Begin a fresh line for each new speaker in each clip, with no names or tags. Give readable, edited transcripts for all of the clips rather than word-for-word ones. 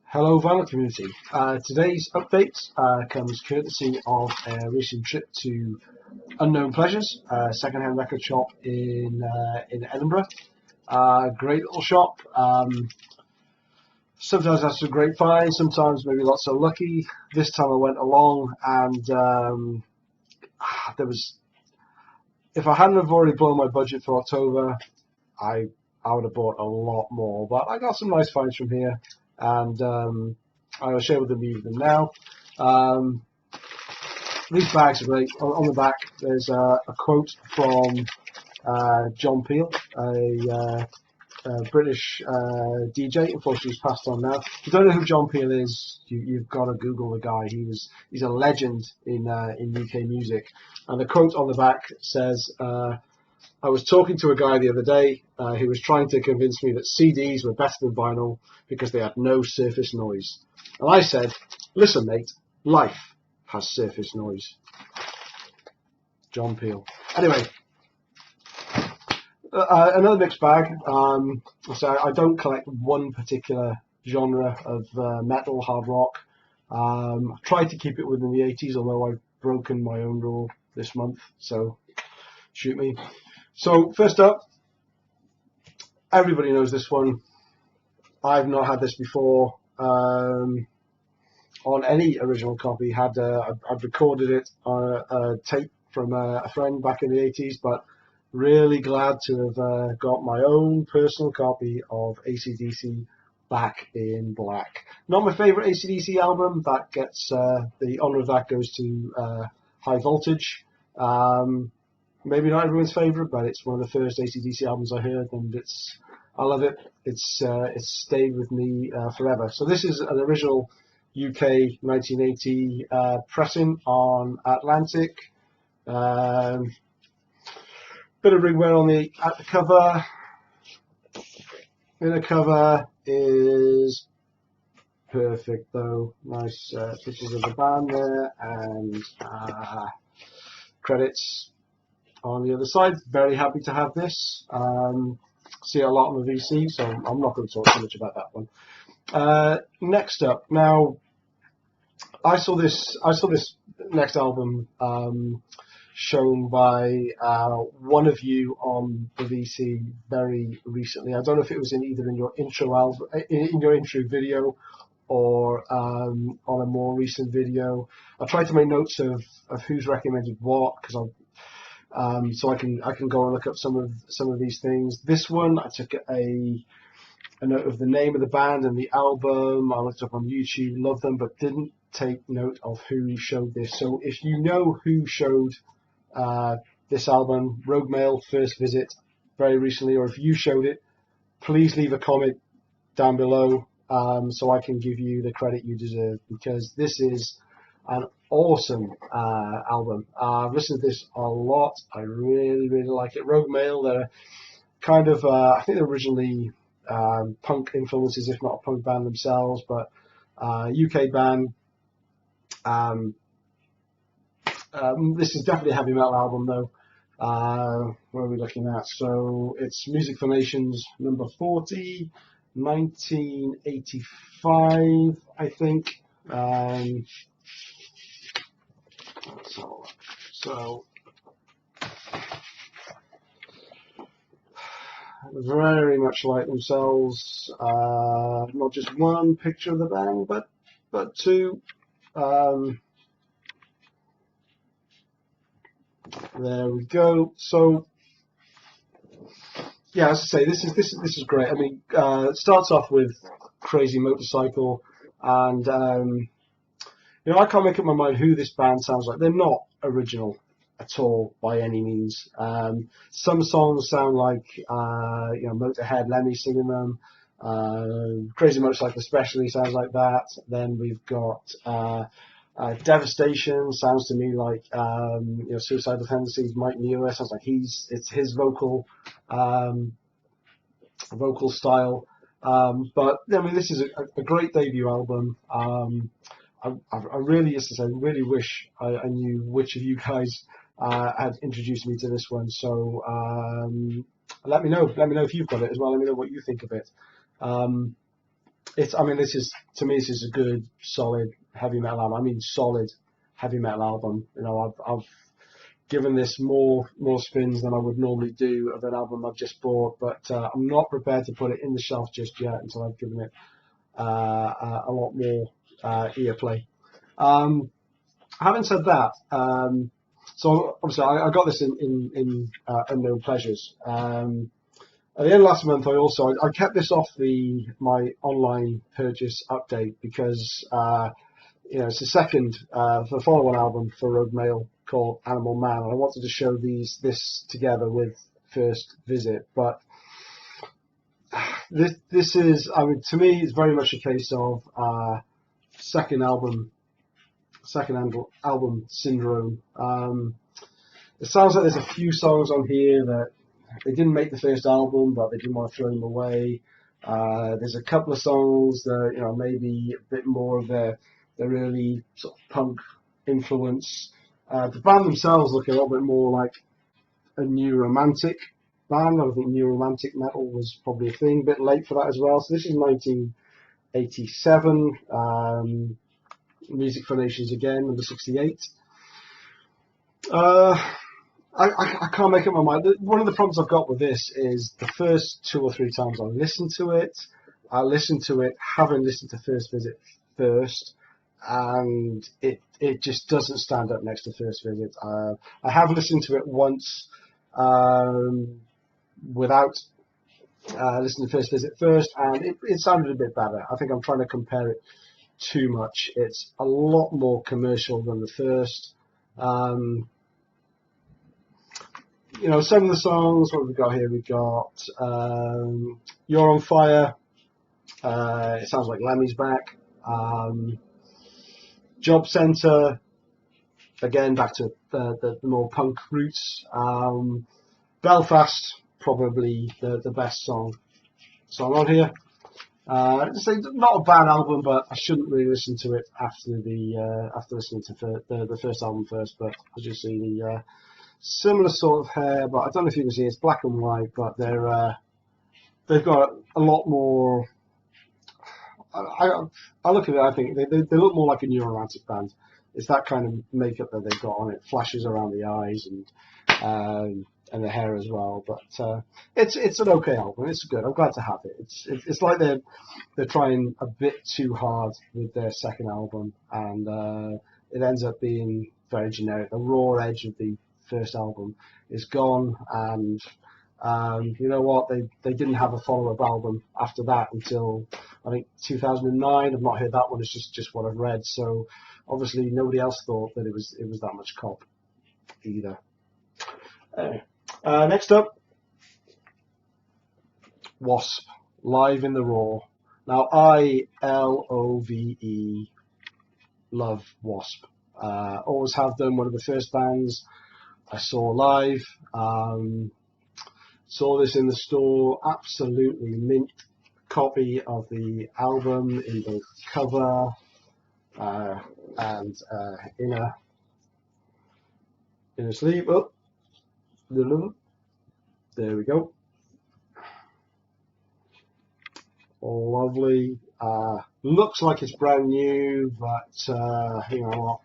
Hello vinyl community. Today's update comes courtesy of a recent trip to Unknown Pleasures, a second-hand record shop in Edinburgh. Great little shop. Sometimes has some great finds, sometimes maybe not so lucky. This time I went along and there was, if I hadn't have already blown my budget for October, I would have bought a lot more. But I got some nice finds from here, and I will share with you them now. These bags are great. On the back, there's a quote from John Peel, a British DJ. Unfortunately, he's passed on now. If you don't know who John Peel is, you've got to Google the guy. He's a legend in UK music. And the quote on the back says, I was talking to a guy the other day who was trying to convince me that CDs were better than vinyl because they had no surface noise. And I said, listen mate, life has surface noise. John Peel. Anyway, another mixed bag. So I don't collect one particular genre of metal, hard rock. I tried to keep it within the 80s, although I've broken my own rule this month, so shoot me. So first up, everybody knows this one. I've not had this before on any original copy. I've recorded it on a tape from a friend back in the 80s, but really glad to have got my own personal copy of ACCDC Back in Black. Not my favourite ACCDC album. That gets the honour of that goes to High Voltage. Maybe not everyone's favourite, but it's one of the first ACDC albums I heard, and I love it. It's stayed with me forever. So this is an original UK 1980 pressing on Atlantic. Bit of ringwear on at the cover. Inner cover is perfect though. Nice pictures of the band there, and credits on the other side. Very happy to have this. See it a lot on the VC, so I'm not going to talk too much about that one. Next up, now I saw this next album shown by one of you on the VC very recently. I don't know if it was either in your intro video or on a more recent video. I tried to make notes of who's recommended what, because so I can go and look up some of these things. This one, I took a note of the name of the band and the album. I looked up on YouTube, loved them, but didn't take note of who showed this. So if you know who showed this album, Rogue Mail, First Visit, very recently, or if you showed it, please leave a comment down below so I can give you the credit you deserve, because this is an awesome album. I've listened to this a lot. I really, really like it. Rogue Mail, they're kind of, I think they're originally punk influences, if not a punk band themselves, but UK band. This is definitely a heavy metal album though. Where are we looking at? So it's Music for Nations number 40, 1985, I think. So very much like themselves. Not just one picture of the band, but two. There we go. So yeah, as I say, this is great. I mean, it starts off with Crazy Motorcycle, and I can't make up my mind who this band sounds like. They're not original at all by any means. Some songs sound like Motorhead, Lemmy singing them. Crazy Motorcycle especially sounds like that. Then we've got Devastation, sounds to me like Suicidal Tendencies, Mike Muir, sounds like it's his vocal style. But I mean, this is a great debut album. I really, as I say, really wish I knew which of you guys had introduced me to this one. So let me know if you've got it as well. Let me know what you think of it. I mean, this is, to me, this is a good, solid heavy metal album. I mean, solid heavy metal album. You know, I've given this more spins than I would normally do of an album I've just bought, but I'm not prepared to put it in the shelf just yet until I've given it a lot more ear play. Having said that, so obviously I got this in Unknown Pleasures. At the end of last month, I kept this off my online purchase update because it's the follow-on album for Rogue Mail called Animal Man, and I wanted to show this together with First Visit. But this is, I mean, to me, it's very much a case of second album syndrome. It sounds like there's a few songs on here that they didn't make the first album, but they didn't want to throw them away. There's a couple of songs that maybe a bit more of their early sort of punk influence. The band themselves look a little bit more like a new romantic band. I think new romantic metal was probably a thing, a bit late for that as well. So this is 1987. Music for Nations again, number 68. I can't make up my mind. One of the problems I've got with this is the first 2 or 3 times I listened to it having listened to First Visit first, and it just doesn't stand up next to First Visit. I have listened to it once without listening to First Visit first, and it sounded a bit better. I think I'm trying to compare it too much. It's a lot more commercial than the first. Some of the songs, what have we got here? We got You're on Fire. It sounds like Lemmy's back. Job Centre, again back to the more punk roots. Belfast, probably the best song on here. It's not a bad album, but I shouldn't really listen to it after listening to the first album first. But as you see, the similar sort of hair, but I don't know if you can see, it's black and white, but they've got a lot more. I look at it, I think they look more like a new romantic band. It's that kind of makeup that they've got on it, flashes around the eyes and the hair as well. But it's an okay album. It's good. I'm glad to have it. It's like they're trying a bit too hard with their second album, and it ends up being very generic. The raw edge of the first album is gone, and you know what? They didn't have a follow-up album after that until I think 2009. I've not heard that one. It's just what I've read. So obviously nobody else thought that it was that much cop either. Next up, W.A.S.P. Live in the Raw. Now I love W.A.S.P. Always have done. One of the first bands I saw live. Saw this in the store. Absolutely mint copy of the album in both cover and inner sleeve. Oh, there we go. Lovely. Looks like it's brand new, but you know what?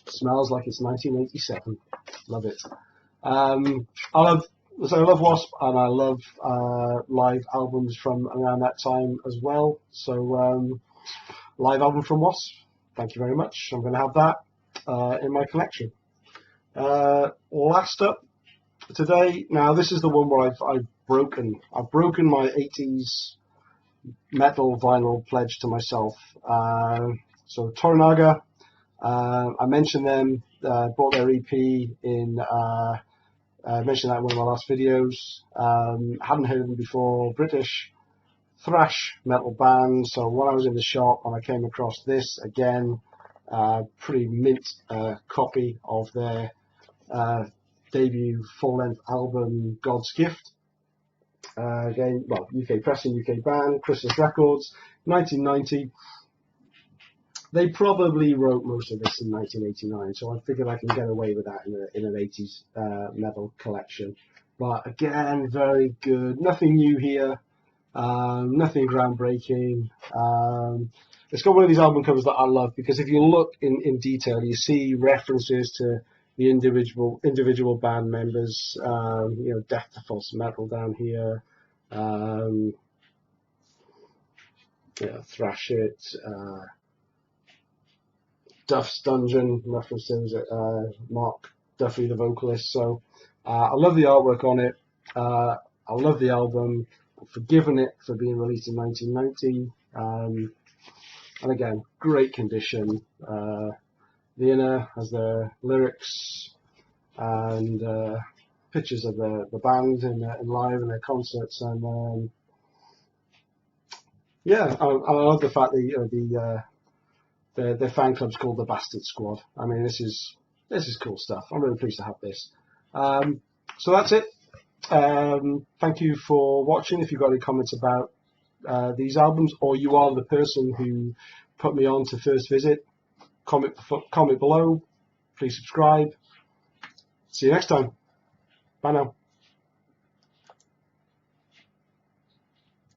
Smells like it's 1987. Love it. I love W.A.S.P. and I love live albums from around that time as well. So live album from W.A.S.P. Thank you very much. I'm going to have that in my collection. Last up today. Now this is the one where I've broken my 80's metal vinyl pledge to myself. So Toranaga. I mentioned them. Bought their EP in. I mentioned that in one of my last videos. Hadn't heard of them before. British thrash metal band. So when I was in the shop and I came across this again, pretty mint copy of their debut full-length album, God's Gift. Again, well, UK pressing, UK band, Christmas Records, 1990. They probably wrote most of this in 1989, so I figured I can get away with that in an 80's metal collection. But again, very good. Nothing new here. Nothing groundbreaking. It's got one of these album covers that I love, because if you look in detail, you see references to the individual band members. You know, Death to False Metal down here. Yeah, Thrash It. Duff's Dungeon, references Mark Duffy, the vocalist. So I love the artwork on it. I love the album. I've forgiven it for being released in 1990. And again, great condition. The inner has the lyrics and pictures of the band in live and their concerts. And yeah, I love the fact that, you know, their fan club's called the Bastard Squad. I mean, this is cool stuff. I'm really pleased to have this. So that's it. Thank you for watching. If you've got any comments about these albums, or you are the person who put me on to first visit, comment below. Please subscribe. See you next time. Bye now.